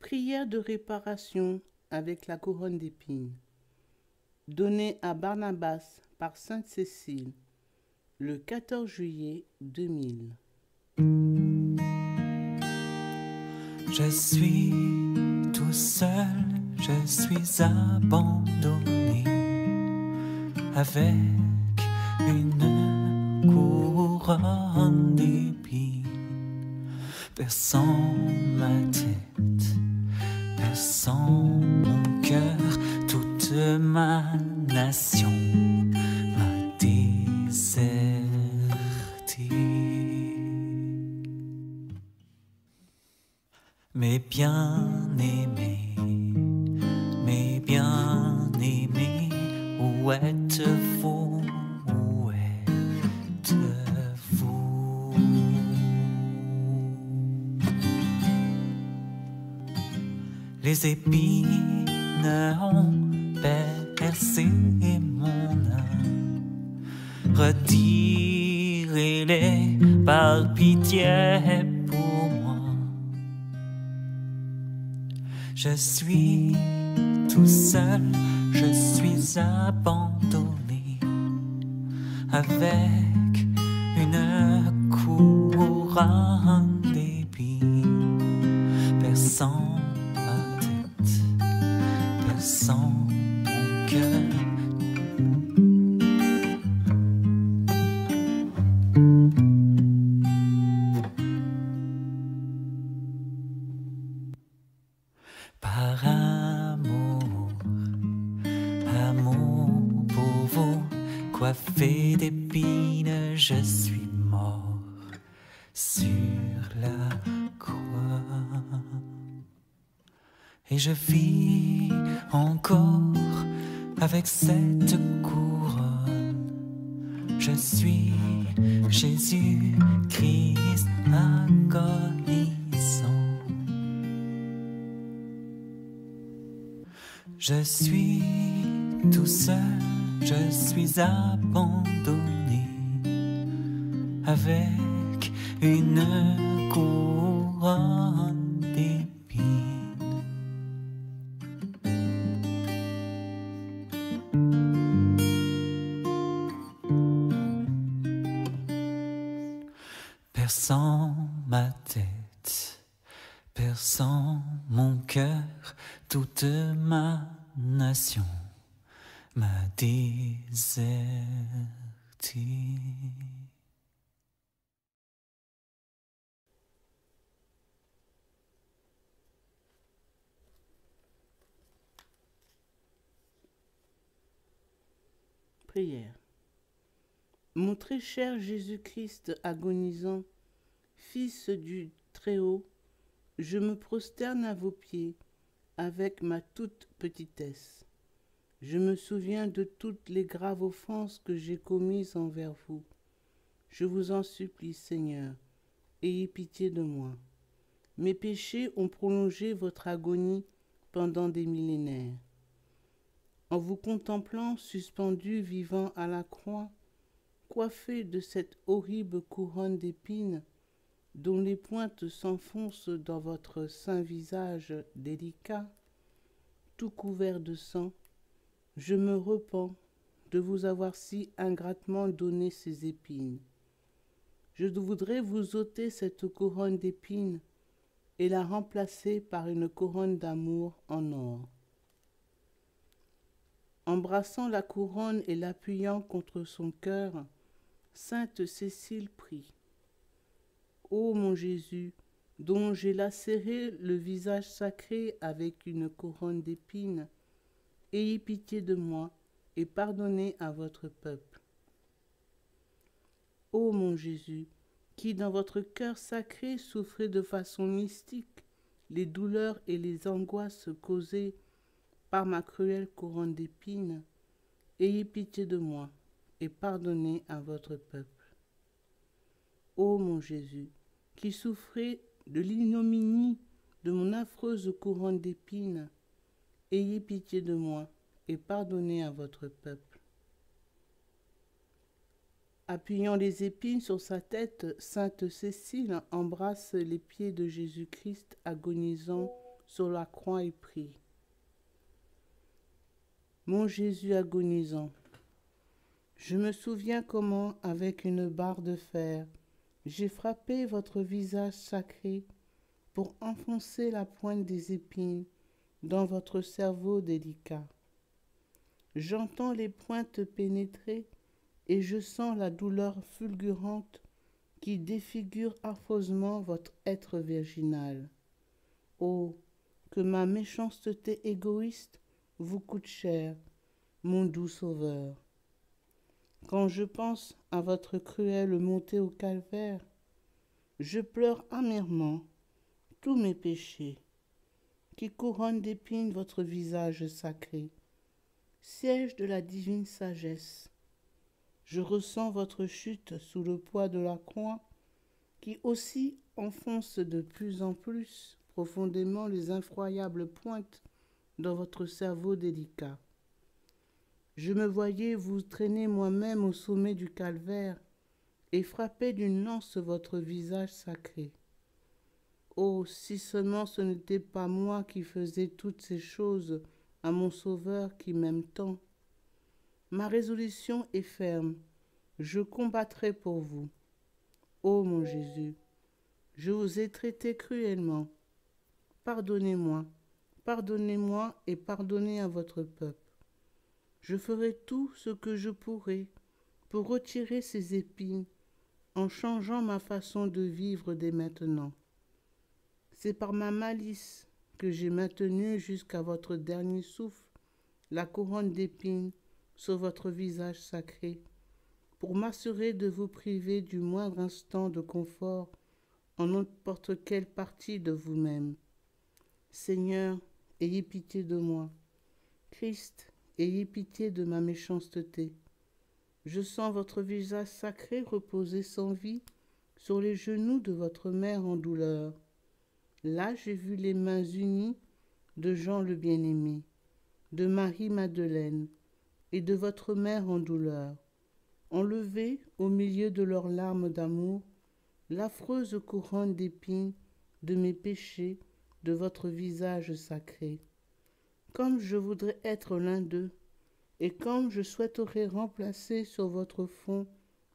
Prière de réparation avec la couronne d'épines, donnée à Barnabas par Sainte Cécile le 14 juillet 2000. Je suis tout seul, je suis abandonné avec une couronne d'épines perçant ma tête, perçant mon cœur, toute ma nation m'a déserté. Mes bien-aimés, où êtes-vous, où êtes-vous? Les épines ont percé mon âme, retirez-les par pitié pour moi. Je suis tout seul, je suis abandonné avec une couronne d'épines perçant ma tête, perçant mon cœur. Par amour, amour pour vous, coiffé d'épines, je suis mort sur la croix. Et je vis encore avec cette couronne. Je suis Jésus-Christ agonisant. Je suis tout seul, je suis abandonné avec une couronne d'épines. Perçant ma tête, perçant mon cœur, toute ma nation m'a déserté. Prière. Mon très cher Jésus-Christ agonisant, Fils du Très-Haut, je me prosterne à vos pieds avec ma toute petitesse. Je me souviens de toutes les graves offenses que j'ai commises envers vous. Je vous en supplie, Seigneur, ayez pitié de moi. Mes péchés ont prolongé votre agonie pendant des millénaires. En vous contemplant suspendu vivant à la croix, coiffé de cette horrible couronne d'épines, dont les pointes s'enfoncent dans votre saint visage délicat, tout couvert de sang, je me repens de vous avoir si ingratement donné ces épines. Je voudrais vous ôter cette couronne d'épines et la remplacer par une couronne d'amour en or. Embrassant la couronne et l'appuyant contre son cœur, Sainte Cécile prie. Ô mon Jésus, dont j'ai lacéré le visage sacré avec une couronne d'épines, ayez pitié de moi et pardonnez à votre peuple. Ô mon Jésus, qui dans votre cœur sacré souffrez de façon mystique les douleurs et les angoisses causées par ma cruelle couronne d'épines, ayez pitié de moi et pardonnez à votre peuple. Ô mon Jésus, qui souffrez de l'ignominie de mon affreuse couronne d'épines, ayez pitié de moi et pardonnez à votre peuple. Appuyant les épines sur sa tête, Sainte Cécile embrasse les pieds de Jésus-Christ agonisant sur la croix et prie. Mon Jésus agonisant, je me souviens comment, avec une barre de fer, j'ai frappé votre visage sacré pour enfoncer la pointe des épines dans votre cerveau délicat. J'entends les pointes pénétrer et je sens la douleur fulgurante qui défigure affreusement votre être virginal. Oh, que ma méchanceté égoïste vous coûte cher, mon doux sauveur. Quand je pense à votre cruelle montée au calvaire, je pleure amèrement tous mes péchés, qui couronnent d'épines votre visage sacré, siège de la divine sagesse. Je ressens votre chute sous le poids de la croix, qui aussi enfonce de plus en plus profondément les effroyables pointes dans votre cerveau délicat. Je me voyais vous traîner moi-même au sommet du calvaire et frapper d'une lance votre visage sacré. Oh, si seulement ce n'était pas moi qui faisais toutes ces choses à mon Sauveur qui m'aime tant. Ma résolution est ferme, je combattrai pour vous. Ô mon Jésus, je vous ai traité cruellement. Pardonnez-moi, pardonnez-moi et pardonnez à votre peuple. Je ferai tout ce que je pourrai pour retirer ces épines en changeant ma façon de vivre dès maintenant. C'est par ma malice que j'ai maintenu jusqu'à votre dernier souffle la couronne d'épines sur votre visage sacré, pour m'assurer de vous priver du moindre instant de confort en n'importe quelle partie de vous-même. Seigneur, ayez pitié de moi. Christ, ayez pitié de ma méchanceté. Je sens votre visage sacré reposer sans vie sur les genoux de votre mère en douleur. Là, j'ai vu les mains unies de Jean le bien-aimé, de Marie-Madeleine et de votre mère en douleur, enlever au milieu de leurs larmes d'amour l'affreuse couronne d'épines de mes péchés de votre visage sacré. Comme je voudrais être l'un d'eux, et comme je souhaiterais remplacer sur votre front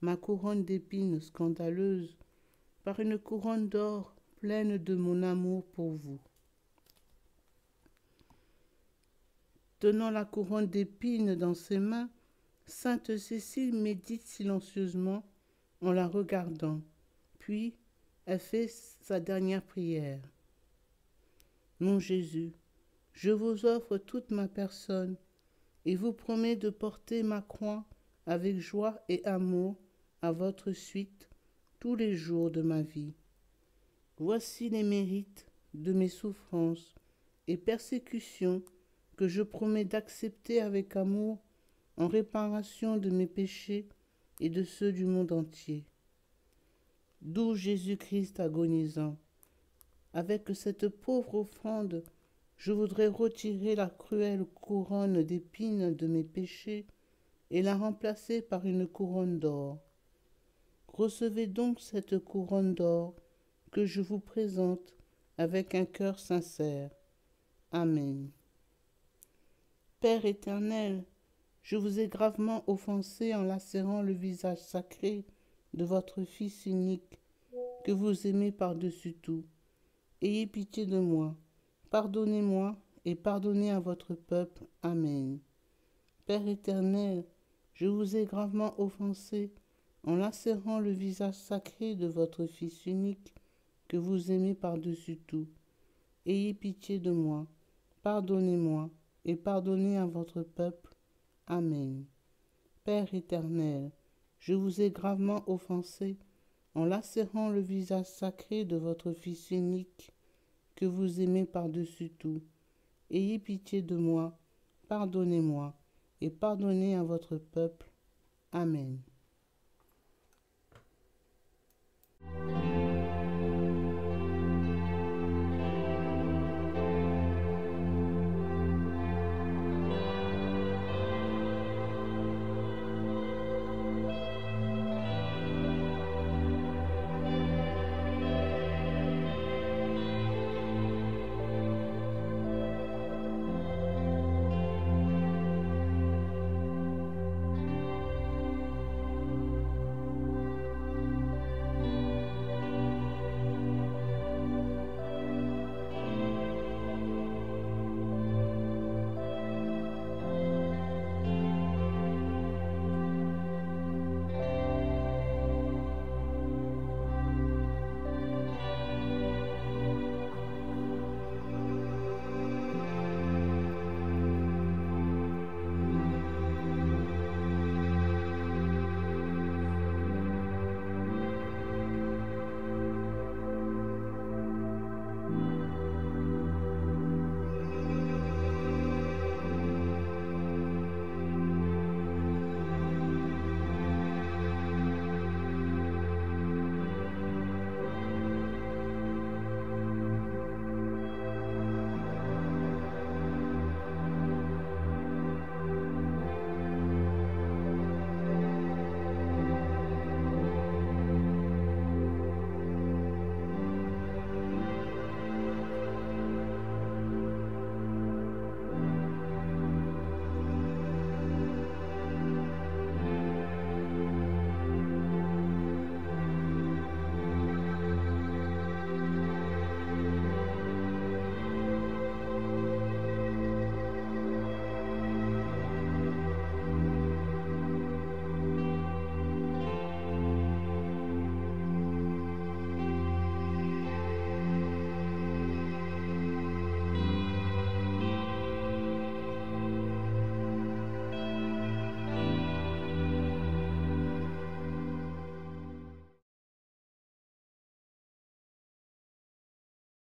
ma couronne d'épines scandaleuse par une couronne d'or pleine de mon amour pour vous. Tenant la couronne d'épines dans ses mains, Sainte Cécile médite silencieusement en la regardant, puis elle fait sa dernière prière. Mon Jésus, je vous offre toute ma personne et vous promets de porter ma croix avec joie et amour à votre suite tous les jours de ma vie. Voici les mérites de mes souffrances et persécutions que je promets d'accepter avec amour en réparation de mes péchés et de ceux du monde entier. Doux Jésus-Christ agonisant, avec cette pauvre offrande, je voudrais retirer la cruelle couronne d'épines de mes péchés et la remplacer par une couronne d'or. Recevez donc cette couronne d'or que je vous présente avec un cœur sincère. Amen. Père éternel, je vous ai gravement offensé en lacérant le visage sacré de votre Fils unique, que vous aimez par-dessus tout. Ayez pitié de moi, pardonnez-moi et pardonnez à votre peuple. Amen. Père éternel, je vous ai gravement offensé en lacérant le visage sacré de votre Fils unique, que vous aimez par-dessus tout. Ayez pitié de moi, pardonnez-moi et pardonnez à votre peuple. Amen. Père éternel, je vous ai gravement offensé en lacérant le visage sacré de votre Fils unique, que vous aimez par-dessus tout. Ayez pitié de moi, pardonnez-moi et pardonnez à votre peuple. Amen.